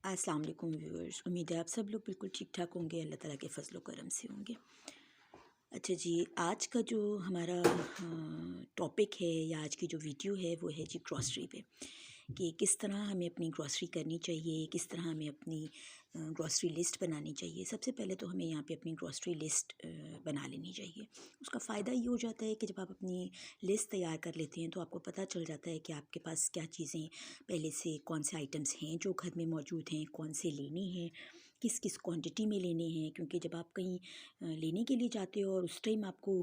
अस्सलाम वालेकुम व्यूअर्स, उम्मीद है आप सब लोग बिल्कुल ठीक ठाक होंगे, अल्लाह ताला के फजल करम से होंगे। अच्छा जी, आज का जो हमारा टॉपिक है या आज की जो वीडियो है वो है जी ग्रॉसरी पे, कि किस तरह हमें अपनी ग्रॉसरी करनी चाहिए, किस तरह हमें अपनी ग्रॉसरी लिस्ट बनानी चाहिए। सबसे पहले तो हमें यहाँ पे अपनी ग्रॉसरी लिस्ट बना लेनी चाहिए। उसका फ़ायदा ये हो जाता है कि जब आप अपनी लिस्ट तैयार कर लेते हैं तो आपको पता चल जाता है कि आपके पास क्या चीज़ें पहले से, कौन से आइटम्स हैं जो घर में मौजूद हैं, कौन से लेने हैं, किस किस क्वांटिटी में लेने हैं। क्योंकि जब आप कहीं लेने के लिए जाते हो और उस टाइम आपको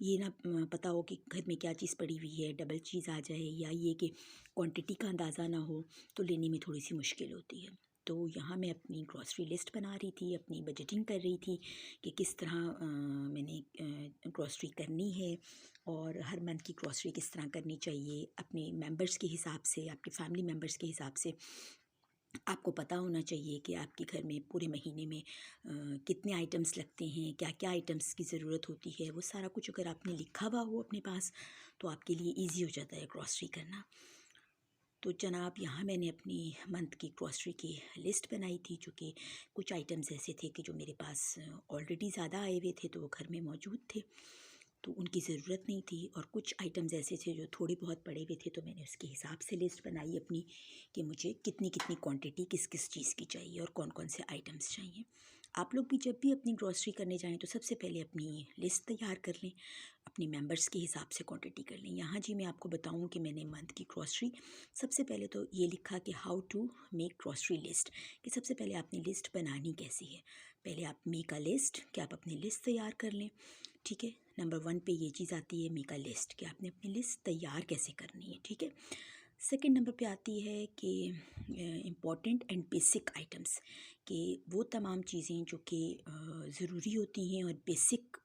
ये ना पता हो कि घर में क्या चीज़ पड़ी हुई है, डबल चीज़ आ जाए या ये कि क्वांटिटी का अंदाज़ा ना हो, तो लेने में थोड़ी सी मुश्किल होती है। तो यहाँ मैं अपनी ग्रॉसरी लिस्ट बना रही थी, अपनी बजटिंग कर रही थी कि किस तरह मैंने ग्रॉसरी करनी है और हर मंथ की ग्रॉसरी किस तरह करनी चाहिए अपने मेंबर्स के हिसाब से, आपके फैमिली मेंबर्स के हिसाब से। आपको पता होना चाहिए कि आपके घर में पूरे महीने में कितने आइटम्स लगते हैं, क्या क्या आइटम्स की ज़रूरत होती है, वो सारा कुछ अगर आपने लिखा हुआ हो अपने पास तो आपके लिए ईज़ी हो जाता है ग्रॉसरी करना। तो जनाब, यहाँ मैंने अपनी मंथ की ग्रॉसरी की लिस्ट बनाई थी, जो कि कुछ आइटम्स ऐसे थे कि जो मेरे पास ऑलरेडी ज़्यादा आए हुए थे तो वो घर में मौजूद थे, तो उनकी ज़रूरत नहीं थी। और कुछ आइटम्स ऐसे थे जो थोड़े बहुत पड़े हुए थे, तो मैंने उसके हिसाब से लिस्ट बनाई अपनी कि मुझे कितनी कितनी क्वांटिटी किस किस चीज़ की चाहिए और कौन कौन से आइटम्स चाहिए। आप लोग भी जब भी अपनी ग्रॉसरी करने जाएं तो सबसे पहले अपनी लिस्ट तैयार कर लें, अपने मेंबर्स के हिसाब से क्वांटिटी कर लें। यहाँ जी मैं आपको बताऊँ कि मैंने मंथ की ग्रॉसरी सबसे पहले तो ये लिखा कि how to make grocery list, कि सबसे पहले आपने लिस्ट बनानी कैसी है। पहले आप मेक अ लिस्ट, कि आप अपनी लिस्ट तैयार कर लें, ठीक है। नंबर 1 पे ये चीज़ आती है मेक अ लिस्ट, कि आपने अपनी लिस्ट तैयार कैसे करनी है, ठीक है। सेकंड नंबर पे आती है कि इम्पॉर्टेंट एंड बेसिक आइटम्स, कि वो तमाम चीज़ें जो कि ज़रूरी होती हैं और बेसिक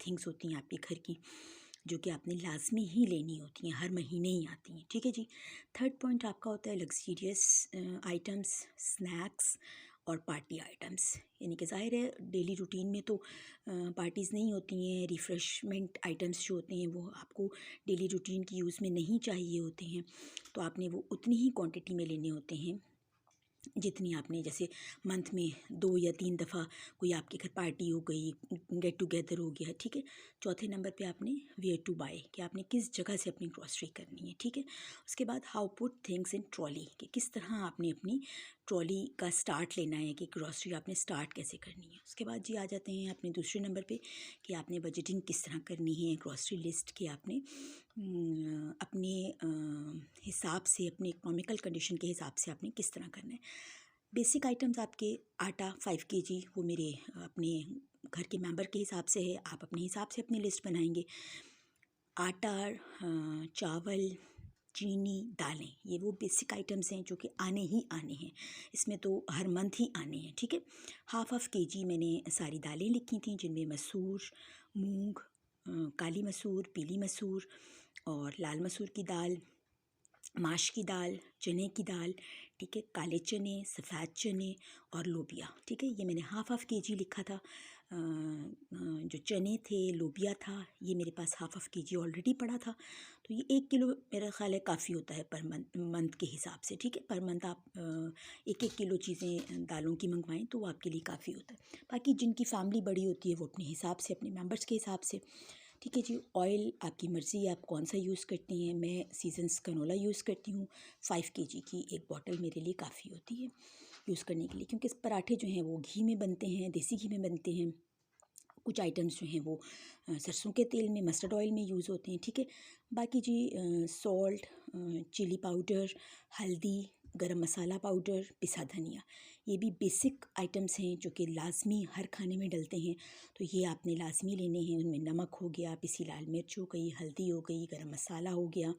थिंग्स होती हैं आपके घर की, जो कि आपने लाजमी ही लेनी होती हैं, हर महीने ही आती हैं, ठीक है जी। थर्ड पॉइंट आपका होता है लग्जीरियस आइटम्स, स्नैक्स और पार्टी आइटम्स। यानी कि ज़ाहिर है डेली रूटीन में तो पार्टीज़ नहीं होती हैं, रिफ़्रेशमेंट आइटम्स जो होते हैं वो आपको डेली रूटीन की यूज़ में नहीं चाहिए होते हैं, तो आपने वो उतनी ही क्वांटिटी में लेने होते हैं जितनी आपने, जैसे मंथ में 2 या 3 दफ़ा कोई आपके घर पार्टी हो गई, गेट टुगेदर हो गया, ठीक है। चौथे नंबर पे आपने वेयर टू बाय, कि आपने किस जगह से अपनी ग्रॉसरी करनी है, ठीक है। उसके बाद how put things in trolley, कि किस तरह आपने अपनी ट्रॉली का स्टार्ट लेना है, कि ग्रॉसरी आपने स्टार्ट कैसे करनी है। उसके बाद जी आ जाते हैं अपने दूसरे नंबर पे कि आपने बजटिंग किस तरह करनी है ग्रॉसरी लिस्ट की। आपने अपने हिसाब से, अपने इकोनॉमिकल कंडीशन के हिसाब से आपने किस तरह करना है। बेसिक आइटम्स आपके आटा 5 केजी, वो मेरे अपने घर के मेंबर के हिसाब से है, आप अपने हिसाब से अपनी लिस्ट बनाएंगे। आटा, चावल, चीनी, दालें, ये वो बेसिक आइटम्स हैं जो कि आने ही आने हैं, इसमें तो हर मंथ ही आने हैं, ठीक है। हाफ केजी मैंने सारी दालें लिखी थी, जिनमें मसूर, मूंग, काली मसूर, पीली मसूर और लाल मसूर की दाल, माश की दाल, चने की दाल, ठीक है, काले चने, सफ़ेद चने और लोबिया, ठीक है। ये मैंने हाफ केजी लिखा था। जो चने थे, लोबिया था, ये मेरे पास हाफ केजी ऑलरेडी पड़ा था, तो ये 1 किलो मेरा ख्याल है काफ़ी होता है पर मंथ के हिसाब से, ठीक है। पर मंथ आप 1-1 किलो चीज़ें दालों की मंगवाएं तो वो आपके लिए काफ़ी होता है। बाकी जिनकी फैमिली बड़ी होती है वो अपने हिसाब से, अपने मेंबर्स के हिसाब से, ठीक है जी। ऑयल आपकी मर्ज़ी है, आप कौन सा यूज़ करती हैं। मैं सीजन्स कनोला यूज़ करती हूँ, 5 केजी की एक बॉटल मेरे लिए काफ़ी होती है यूज़ करने के लिए, क्योंकि पराठे जो हैं वो घी में बनते हैं, देसी घी में बनते हैं। कुछ आइटम्स जो हैं वो सरसों के तेल में, मस्टर्ड ऑयल में यूज़ होते हैं, ठीक है। बाकी जी सॉल्ट, चिली पाउडर, हल्दी, गरम मसाला पाउडर, पिसा धनिया, ये भी बेसिक आइटम्स हैं जो कि लाजमी हर खाने में डलते हैं, तो ये आपने लाजमी लेने हैं। उनमें नमक हो गया, पिसी लाल मिर्च हो गई, हल्दी हो गई, गरम मसाला हो गया,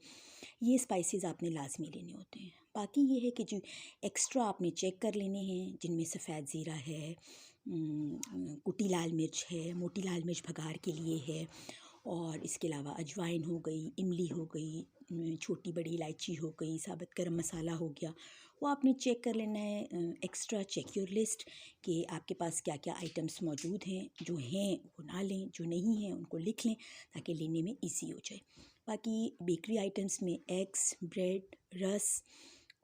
ये स्पाइसेस आपने लाजमी लेने होते हैं। बाकी ये है कि जो एक्स्ट्रा आपने चेक कर लेने हैं, जिनमें सफ़ेद ज़ीरा है, कुटी लाल मिर्च है, मोटी लाल मिर्च भगार के लिए है, और इसके अलावा अजवाइन हो गई, इमली हो गई, छोटी बड़ी इलायची हो गई, साबुत गरम मसाला हो गया, वो आपने चेक कर लेना है। एक्स्ट्रा चेक योर लिस्ट, कि आपके पास क्या क्या आइटम्स मौजूद हैं, जो हैं वो ना लें, जो नहीं हैं उनको लिख लें ताकि लेने में ईजी हो जाए। बाकी बेकरी आइटम्स में एग्स, ब्रेड, रस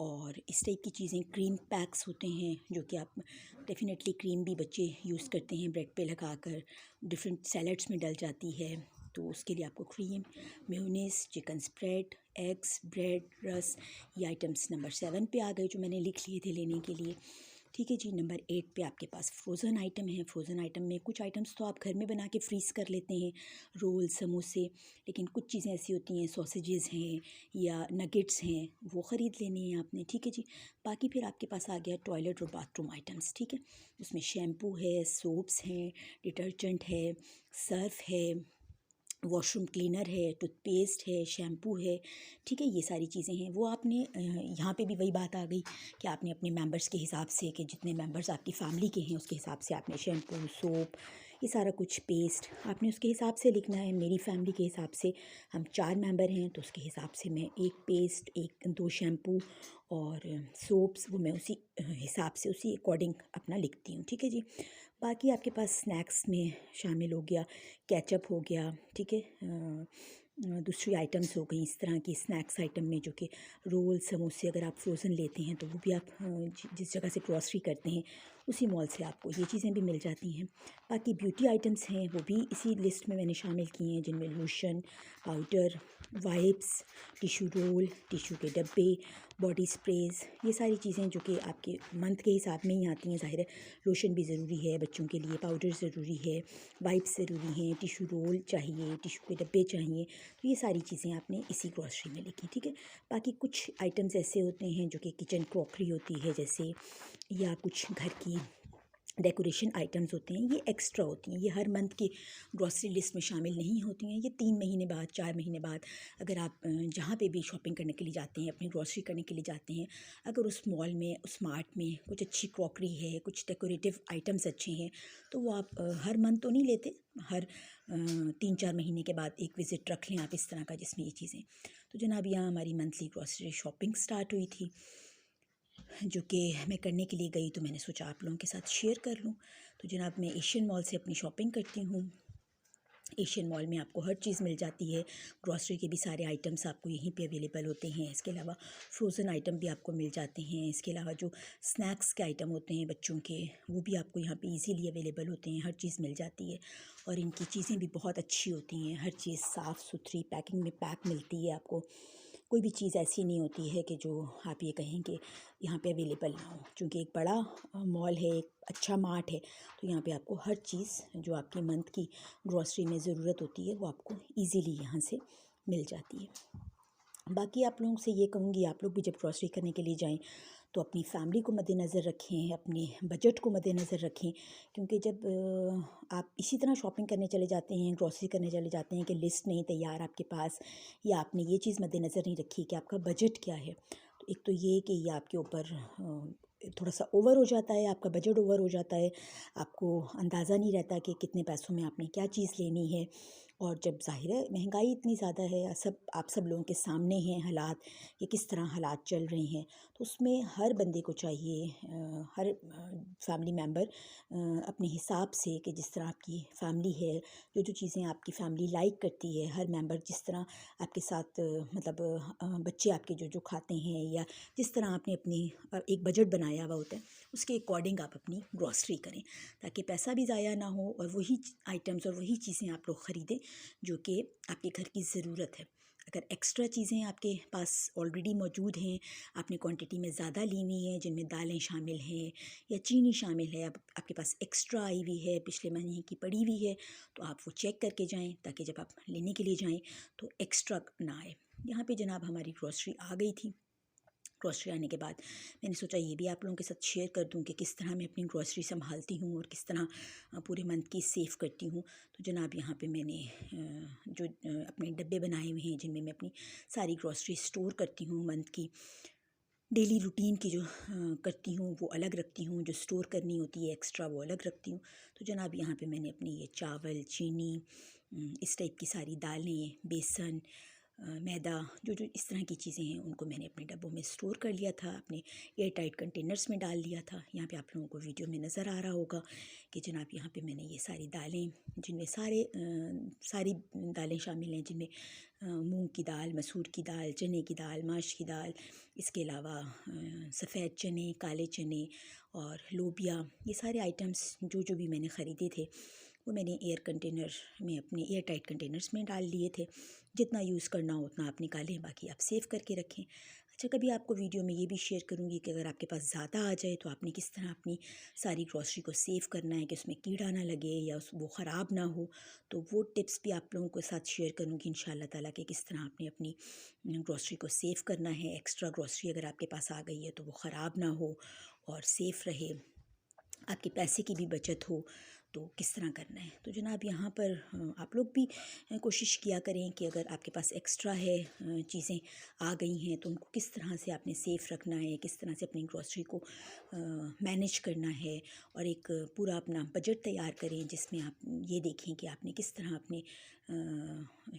और इस टाइप की चीज़ें, क्रीम पैक्स होते हैं जो कि आप डेफ़िनेटली, क्रीम भी बच्चे यूज़ करते हैं ब्रेड पे लगाकर, डिफरेंट सैलड्स में डल जाती है, तो उसके लिए आपको cream, mayonnaise, chicken spread, eggs, bread, रस, ये आइटम्स नंबर 7 पे आ गए जो मैंने लिख लिए थे लेने के लिए। ठीक है जी। नंबर 8 पे आपके पास फ्रोज़न आइटम है। फ्रोज़न आइटम में कुछ आइटम्स तो आप घर में बना के फ्रीज़ कर लेते हैं, रोल, समोसे, लेकिन कुछ चीज़ें ऐसी होती हैं, सॉसेजेस हैं या नगेट्स हैं, वो ख़रीद लेनी है आपने। ठीक है जी। बाकी फिर आपके पास आ गया टॉयलेट और बाथरूम आइटम्स। ठीक है, उसमें शैम्पू है, सोप्स हैं, डिटर्जेंट है, सर्फ़ है, वॉशरूम क्लीनर है, टूथपेस्ट है, शैम्पू है। ठीक है, ये सारी चीज़ें हैं। वो आपने यहाँ पे भी वही बात आ गई कि आपने अपने मेंबर्स के हिसाब से, कि जितने मेंबर्स आपकी फ़ैमिली के हैं उसके हिसाब से आपने शैम्पू, सोप, ये सारा कुछ, पेस्ट, आपने उसके हिसाब से लिखना है। मेरी फ़ैमिली के हिसाब से हम 4 मेंबर हैं, तो उसके हिसाब से मैं 1 पेस्ट, 2 शैम्पू और सोप्स, वो मैं उसी हिसाब से, उसी अकॉर्डिंग अपना लिखती हूँ। ठीक है जी। बाकी आपके पास स्नैक्स में शामिल हो गया, केचप हो गया। ठीक है, दूसरी आइटम्स हो गई इस तरह की स्नैक्स आइटम में, जो कि रोल, समोसे, अगर आप फ्रोज़न लेते हैं तो वो भी आप जिस जगह से ग्रॉसरी करते हैं उसी मॉल से आपको ये चीज़ें भी मिल जाती हैं। बाकी ब्यूटी आइटम्स हैं, वो भी इसी लिस्ट में मैंने शामिल किए हैं, जिनमें lotion, powder, wipes, tissue roll, tissue के डब्बे, बॉडी स्प्रेज़, ये सारी चीज़ें जो कि आपके मंथ के हिसाब में ही आती हैं। ज़ाहिर है लोशन भी ज़रूरी है बच्चों के लिए, पाउडर ज़रूरी है, वाइप्स ज़रूरी हैं, टिशू रोल चाहिए, टिशू के डब्बे चाहिए, तो ये सारी चीज़ें आपने इसी ग्रॉसरी में लिखी। ठीक है। बाकी कुछ आइटम्स ऐसे होते हैं जो कि किचन क्रॉकरी होती है जैसे, या कुछ घर की डेकोरेशन आइटम्स होते हैं, ये एक्स्ट्रा होती हैं, ये हर मंथ की ग्रॉसरी लिस्ट में शामिल नहीं होती हैं। ये 3 महीने बाद, 4 महीने बाद, अगर आप जहाँ पे भी शॉपिंग करने के लिए जाते हैं, अपनी ग्रॉसरी करने के लिए जाते हैं, अगर उस मॉल में, उस मार्ट में कुछ अच्छी क्रॉकरी है, कुछ डेकोरेटिव आइटम्स अच्छे हैं, तो वो आप हर मंथ तो नहीं लेते, हर 3-4 महीने के बाद एक विज़िट रख लें आप इस तरह का, जिसमें ये चीज़ें। तो जनाब, यहाँ हमारी मंथली ग्रॉसरी शॉपिंग स्टार्ट हुई थी, जो कि मैं करने के लिए गई, तो मैंने सोचा आप लोगों के साथ शेयर कर लूँ। तो जनाब, मैं एशियन मॉल से अपनी शॉपिंग करती हूँ। एशियन मॉल में आपको हर चीज़ मिल जाती है, ग्रॉसरी के भी सारे आइटम्स आपको यहीं पे अवेलेबल होते हैं। इसके अलावा फ्रोज़न आइटम भी आपको मिल जाते हैं। इसके अलावा जो स्नैक्स के आइटम होते हैं बच्चों के, वो भी आपको यहाँ पे इजीली अवेलेबल होते हैं, हर चीज़ मिल जाती है। और इनकी चीज़ें भी बहुत अच्छी होती हैं, हर चीज़ साफ़ सुथरी पैकिंग में पैक मिलती है आपको। कोई भी चीज़ ऐसी नहीं होती है कि जो आप ये कहें कि यहाँ पे अवेलेबल ना हो, क्योंकि एक बड़ा मॉल है, एक अच्छा मार्ट है, तो यहाँ पे आपको हर चीज़ जो आपकी मंथ की ग्रॉसरी में ज़रूरत होती है वो आपको इजीली यहाँ से मिल जाती है। बाकी आप लोगों से ये कहूँगी, आप लोग भी जब ग्रॉसरी करने के लिए जाएं तो अपनी फैमिली को मद्देनज़र रखें, अपने बजट को मद्देनज़र रखें, क्योंकि जब आप इसी तरह शॉपिंग करने चले जाते हैं, ग्रॉसरी करने चले जाते हैं कि लिस्ट नहीं तैयार आपके पास, या आपने ये चीज़ मद्देनज़र नहीं रखी कि आपका बजट क्या है, तो एक तो ये कि ये आपके ऊपर थोड़ा सा ओवर हो जाता है, आपका बजट ओवर हो जाता है, आपको अंदाज़ा नहीं रहता कि कितने पैसों में आपने क्या चीज़ लेनी है। और जब ज़ाहिर है महंगाई इतनी ज़्यादा है, आप सब लोगों के सामने हैं हालात, कि किस तरह हालात चल रहे हैं, तो उसमें हर बंदे को चाहिए, हर फैमिली मेम्बर अपने हिसाब से, कि जिस तरह आपकी फैमिली है, जो चीज़ें आपकी फैमिली लाइक करती है, हर मेंबर जिस तरह आपके साथ मतलब बच्चे आपके जो जो खाते हैं, या जिस तरह आपने अपनी एक बजट बनाया हुआ होता है, उसके अकॉर्डिंग आप अपनी ग्रॉसरी करें, ताकि पैसा भी ज़ाया ना हो और वही आइटम्स और वही चीज़ें आप लोग ख़रीदें जो कि आपके घर की ज़रूरत है। अगर एक्स्ट्रा चीज़ें आपके पास ऑलरेडी मौजूद हैं, आपने क्वांटिटी में ज़्यादा ली हुई हैं, जिनमें दालें शामिल हैं या चीनी शामिल है, अब आपके पास एक्स्ट्रा आई हुई है, पिछले महीने की पड़ी हुई है, तो आप वो चेक करके जाएं, ताकि जब आप लेने के लिए जाएं तो एक्स्ट्रा ना आए। यहाँ पे जनाब हमारी ग्रॉसरी आ गई थी। ग्रॉसरी आने के बाद मैंने सोचा ये भी आप लोगों के साथ शेयर कर दूं कि किस तरह मैं अपनी ग्रॉसरी संभालती हूँ और किस तरह पूरे मंथ की सेव करती हूँ। तो जनाब, यहाँ पे मैंने जो अपने डब्बे बनाए हुए हैं, जिनमें मैं अपनी सारी ग्रॉसरी स्टोर करती हूँ, मंथ की डेली रूटीन की जो करती हूँ वो अलग रखती हूँ, जो स्टोर करनी होती है एक्स्ट्रा वो अलग रखती हूँ। तो जनाब, यहाँ पे मैंने अपनी ये चावल, चीनी, इस टाइप की सारी दालें, बेसन, मैदा, जो जो इस तरह की चीज़ें हैं उनको मैंने अपने डब्बों में स्टोर कर लिया था, अपने एयर टाइट कंटेनर्स में डाल लिया था। यहाँ पे आप लोगों को वीडियो में नज़र आ रहा होगा कि जनाब यहाँ पे मैंने ये सारी दालें, जिनमें सारी दालें शामिल हैं, जिनमें मूंग की दाल, मसूर की दाल, चने की दाल, माश की दाल, इसके अलावा सफ़ेद चने, काले चने और लोबिया, ये सारे आइटम्स जो जो भी मैंने ख़रीदे थे वो मैंने एयर कंटेनर में, अपने एयर टाइट कंटेनर्स में डाल लिए थे। जितना यूज़ करना हो उतना आप निकालें, बाकी आप सेव करके रखें। अच्छा, कभी आपको वीडियो में ये भी शेयर करूँगी कि अगर आपके पास ज़्यादा आ जाए तो आपने किस तरह अपनी सारी ग्रॉसरी को सेव करना है कि उसमें कीड़ा ना लगे या वो ख़राब ना हो। तो वो टिप्स भी आप लोगों के साथ शेयर करूँगी इंशाल्लाह ताला कि किस तरह आपने अपनी ग्रॉसरी को सेव करना है। एक्स्ट्रा ग्रॉसरी अगर आपके पास आ गई है तो वो ख़राब ना हो और सेफ़ रहे, आपके पैसे की भी बचत हो, तो किस तरह करना है। तो जनाब यहाँ पर आप लोग भी कोशिश किया करें कि अगर आपके पास एक्स्ट्रा है, चीज़ें आ गई हैं, तो उनको किस तरह से आपने सेफ़ रखना है, किस तरह से अपनी ग्रॉसरी को मैनेज करना है और एक पूरा अपना बजट तैयार करें जिसमें आप ये देखें कि आपने किस तरह अपने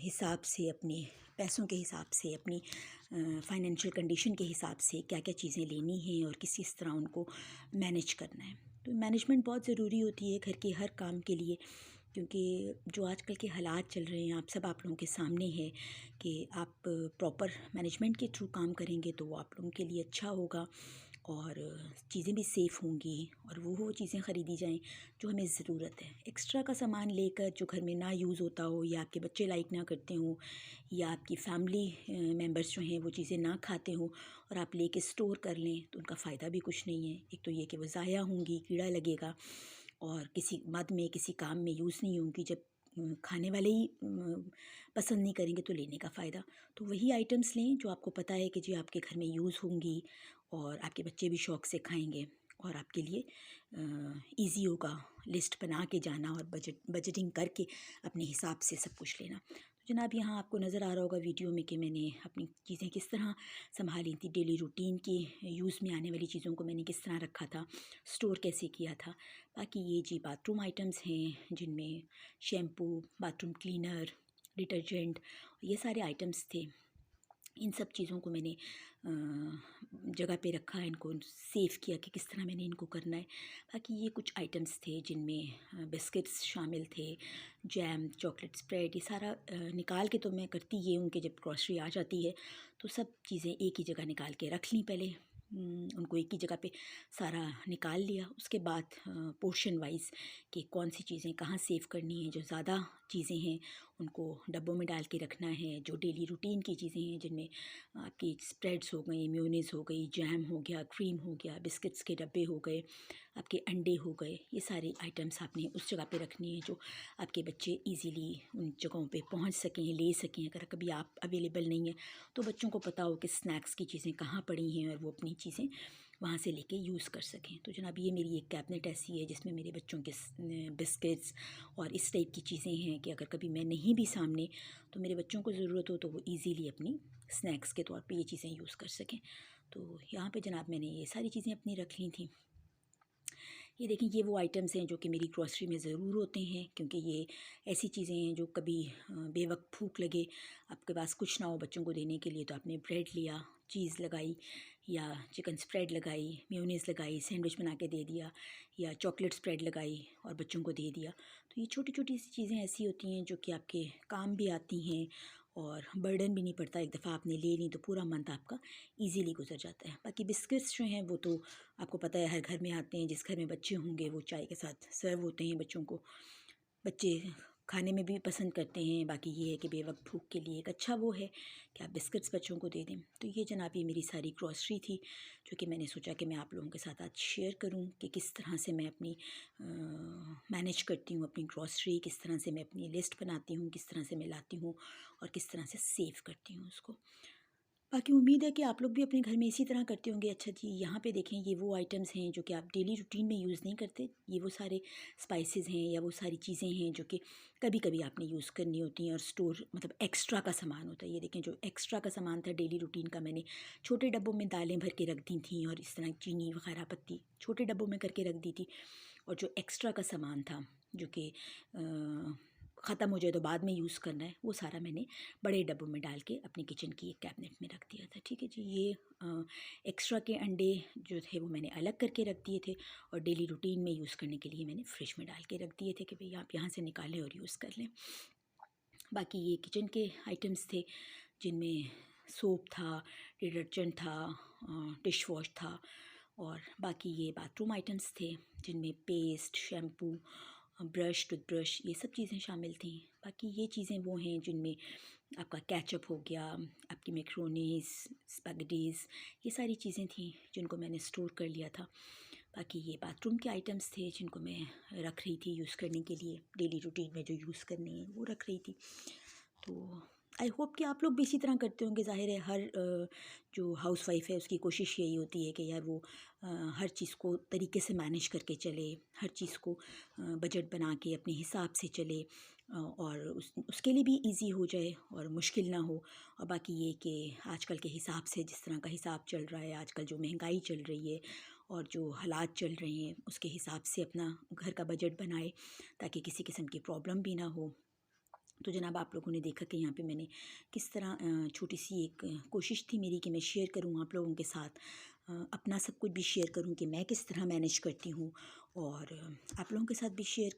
हिसाब से, अपने पैसों के हिसाब से, अपनी फाइनेंशियल कंडीशन के हिसाब से क्या क्या चीज़ें लेनी हैं और किस तरह उनको मैनेज करना है। तो मैनेजमेंट बहुत ज़रूरी होती है घर के हर काम के लिए, क्योंकि जो आजकल के हालात चल रहे हैं आप लोगों के सामने है कि आप प्रॉपर मैनेजमेंट के थ्रू काम करेंगे तो वो आप लोगों के लिए अच्छा होगा और चीज़ें भी सेफ़ होंगी और वो चीज़ें ख़रीदी जाएं जो हमें ज़रूरत है। एक्स्ट्रा का सामान लेकर जो घर में ना यूज़ होता हो या आपके बच्चे लाइक ना करते हों या आपकी फैमिली मेम्बर्स जो हैं वो चीज़ें ना खाते हों और आप लेके स्टोर कर लें, तो उनका फ़ायदा भी कुछ नहीं है। एक तो ये कि वो ज़ाया होंगी, कीड़ा लगेगा और किसी मद में, किसी काम में यूज़ नहीं होंगी। जब खाने वाले ही पसंद नहीं करेंगे तो लेने का फ़ायदा। तो वही आइटम्स लें जो आपको पता है कि जी आपके घर में यूज़ होंगी और आपके बच्चे भी शौक़ से खाएँगे और आपके लिए ईज़ी होगा लिस्ट बना के जाना और बजटिंग करके अपने हिसाब से सब कुछ लेना। तो जनाब यहाँ आपको नज़र आ रहा होगा वीडियो में कि मैंने अपनी चीज़ें किस तरह सँभाली थी, डेली रूटीन की यूज़ में आने वाली चीज़ों को मैंने किस तरह रखा था, स्टोर कैसे किया था। बाकी ये जी बाथरूम आइटम्स हैं जिनमें शैम्पू, बाथरूम क्लीनर, डिटर्जेंट, ये सारे आइटम्स थे। इन सब चीज़ों को मैंने जगह पे रखा, इनको सेव किया कि किस तरह मैंने इनको करना है। बाकी ये कुछ आइटम्स थे जिनमें बिस्किट्स शामिल थे, जैम, चॉकलेट स्प्रेड, ये सारा निकाल के तो मैं करती ये हूँ कि जब ग्रॉसरी आ जाती है तो सब चीज़ें एक ही जगह निकाल के रख ली पहले। उनको एक ही जगह पे सारा निकाल लिया। उसके बाद पोर्शन वाइज़ कि कौन सी चीज़ें कहाँ सेव करनी है, जो ज़्यादा चीज़ें हैं उनको डब्बों में डाल के रखना है, जो डेली रूटीन की चीज़ें हैं जिनमें आपकी स्प्रेड्स हो गई, मेयोनीज़ हो गई, जैम हो गया, क्रीम हो गया, बिस्किट्स के डब्बे हो गए, आपके अंडे हो गए, ये सारे आइटम्स आपने उस जगह पे रखनी है जो आपके बच्चे इजीली उन जगहों पे पहुंच सकें, ले सकें। अगर कभी आप अवेलेबल नहीं है तो बच्चों को पता हो कि स्नैक्स की चीज़ें कहाँ पड़ी हैं और वो अपनी चीज़ें वहाँ से लेके यूज़ कर सकें। तो जनाब ये मेरी एक कैबिनेट ऐसी है जिसमें मेरे बच्चों के बिस्किट्स और इस टाइप की चीज़ें हैं कि अगर कभी मैं नहीं भी सामने तो मेरे बच्चों को ज़रूरत हो तो वो इजीली अपनी स्नैक्स के तौर पे ये चीज़ें यूज़ कर सकें। तो यहाँ पे जनाब मैंने ये सारी चीज़ें अपनी रख ली थी। ये देखें, ये वो आइटम्स हैं जो कि मेरी ग्रॉसरी में ज़रूर होते हैं, क्योंकि ये ऐसी चीज़ें हैं जो कभी बेवक्त भूख लगे, आपके पास कुछ ना हो बच्चों को देने के लिए, तो आपने ब्रेड लिया, चीज़ लगाई या चिकन स्प्रेड लगाई, मेयोनीज़ लगाई, सैंडविच बना के दे दिया या चॉकलेट स्प्रेड लगाई और बच्चों को दे दिया। तो ये छोटी छोटी सी चीज़ें ऐसी होती हैं जो कि आपके काम भी आती हैं और बर्डन भी नहीं पड़ता। एक दफ़ा आपने ले ली तो पूरा मंथ आपका इजीली गुजर जाता है। बाकी बिस्किट्स जो हैं वो तो आपको पता है हर घर में आते हैं, जिस घर में बच्चे होंगे वो चाय के साथ सर्व होते हैं बच्चों को। बच्चे खाने में भी पसंद करते हैं। बाकी ये है कि बेवक्त भूख के लिए एक अच्छा वो है कि आप बिस्किट्स बच्चों को दे दें। तो ये जनाब ये मेरी सारी ग्रॉसरी थी जो कि मैंने सोचा कि मैं आप लोगों के साथ आज शेयर करूं कि किस तरह से मैं अपनी मैनेज करती हूँ अपनी ग्रॉसरी, किस तरह से मैं अपनी लिस्ट बनाती हूँ, किस तरह से मैं लाती हूँ और किस तरह से सेव करती हूँ उसको। बाकी उम्मीद है कि आप लोग भी अपने घर में इसी तरह करते होंगे। अच्छा जी, यहाँ पे देखें, ये वो आइटम्स हैं जो कि आप डेली रूटीन में यूज़ नहीं करते। ये वो सारे स्पाइसेस हैं या वो सारी चीज़ें हैं जो कि कभी कभी आपने यूज़ करनी होती हैं और स्टोर मतलब एक्स्ट्रा का सामान होता है। ये देखें, जो एक्स्ट्रा का सामान था डेली रूटीन का, मैंने छोटे डब्बों में दालें भर के रख दी थी और इस तरह चीनी वगैरह पत्ती छोटे डब्बों में करके रख दी थी। और जो एक्स्ट्रा का सामान था जो कि ख़त्म हो जाए तो बाद में यूज़ करना है, वो सारा मैंने बड़े डब्बों में डाल के अपनी किचन की एक कैबिनेट में रख दिया था। ठीक है जी। ये एक्स्ट्रा के अंडे जो थे वो मैंने अलग करके रख दिए थे, और डेली रूटीन में यूज़ करने के लिए मैंने फ्रिज में डाल के रख दिए थे कि भाई आप यहाँ से निकालें और यूज़ कर लें। बाकी ये किचन के आइटम्स थे जिनमें सोप था, डिटर्जेंट था, डिश वॉश था, और बाकी ये बाथरूम आइटम्स थे जिनमें पेस्ट, शैम्पू, ब्रश, टूथब्रश, ये सब चीज़ें शामिल थी। बाकी ये चीज़ें वो हैं जिनमें आपका केचप हो गया, आपकी मैक्रोनीज़, स्पैगेटीज़, ये सारी चीज़ें थी जिनको मैंने स्टोर कर लिया था। बाकी ये बाथरूम के आइटम्स थे जिनको मैं रख रही थी यूज़ करने के लिए, डेली रूटीन में जो यूज़ करने हैं वो रख रही थी। तो आई होप कि आप लोग भी इसी तरह करते होंगे। ज़ाहिर है हर जो हाउसवाइफ़ है उसकी कोशिश यही होती है कि यार वो हर चीज़ को तरीके से मैनेज करके चले, हर चीज़ को बजट बना के अपने हिसाब से चले, और उसके लिए भी इजी हो जाए और मुश्किल ना हो। और बाकी ये कि आजकल के हिसाब से, जिस तरह का हिसाब चल रहा है आजकल, जो महंगाई चल रही है और जो हालात चल रहे हैं, उसके हिसाब से अपना घर का बजट बनाए ताकि किसी किस्म की प्रॉब्लम भी ना हो। तो जनाब आप लोगों ने देखा कि यहाँ पे मैंने किस तरह छोटी सी एक कोशिश थी मेरी कि मैं शेयर करूँ आप लोगों के साथ, अपना सब कुछ भी शेयर करूँ कि मैं किस तरह मैनेज करती हूँ, और आप लोगों के साथ भी शेयर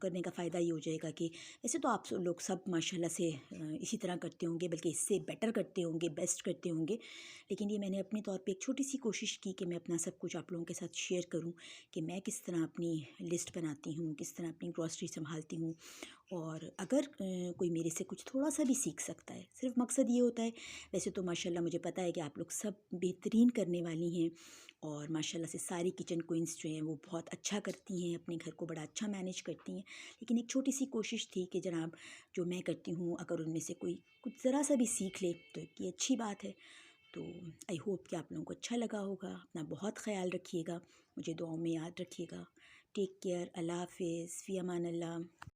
करने का फ़ायदा ये हो जाएगा कि वैसे तो आप लोग सब माशाल्लाह से इसी तरह करते होंगे, बल्कि इससे बेटर करते होंगे, बेस्ट करते होंगे। लेकिन ये मैंने अपने तौर पे एक छोटी सी कोशिश की कि मैं अपना सब कुछ आप लोगों के साथ शेयर करूँ कि मैं किस तरह अपनी लिस्ट बनाती हूँ, किस तरह अपनी ग्रॉसरी संभालती हूँ। और अगर कोई मेरे से कुछ थोड़ा सा भी सीख सकता है, सिर्फ मकसद ये होता है। वैसे तो माशाल्लाह मुझे पता है कि आप लोग सब बेहतरीन करने वाली हैं, और माशाल्लाह से सारी किचन क्वींस जो हैं वो बहुत अच्छा करती हैं, अपने घर को बड़ा अच्छा मैनेज करती हैं। लेकिन एक छोटी सी कोशिश थी कि जनाब जो मैं करती हूँ अगर उनमें से कोई कुछ ज़रा सा भी सीख ले तो ये अच्छी बात है। तो आई होप कि आप लोगों को अच्छा लगा होगा। अपना बहुत ख्याल रखिएगा, मुझे दुआओं में याद रखिएगा। टेक केयर, अल्लाह हाफ़िज़, फ़ी अमान अल्लाह।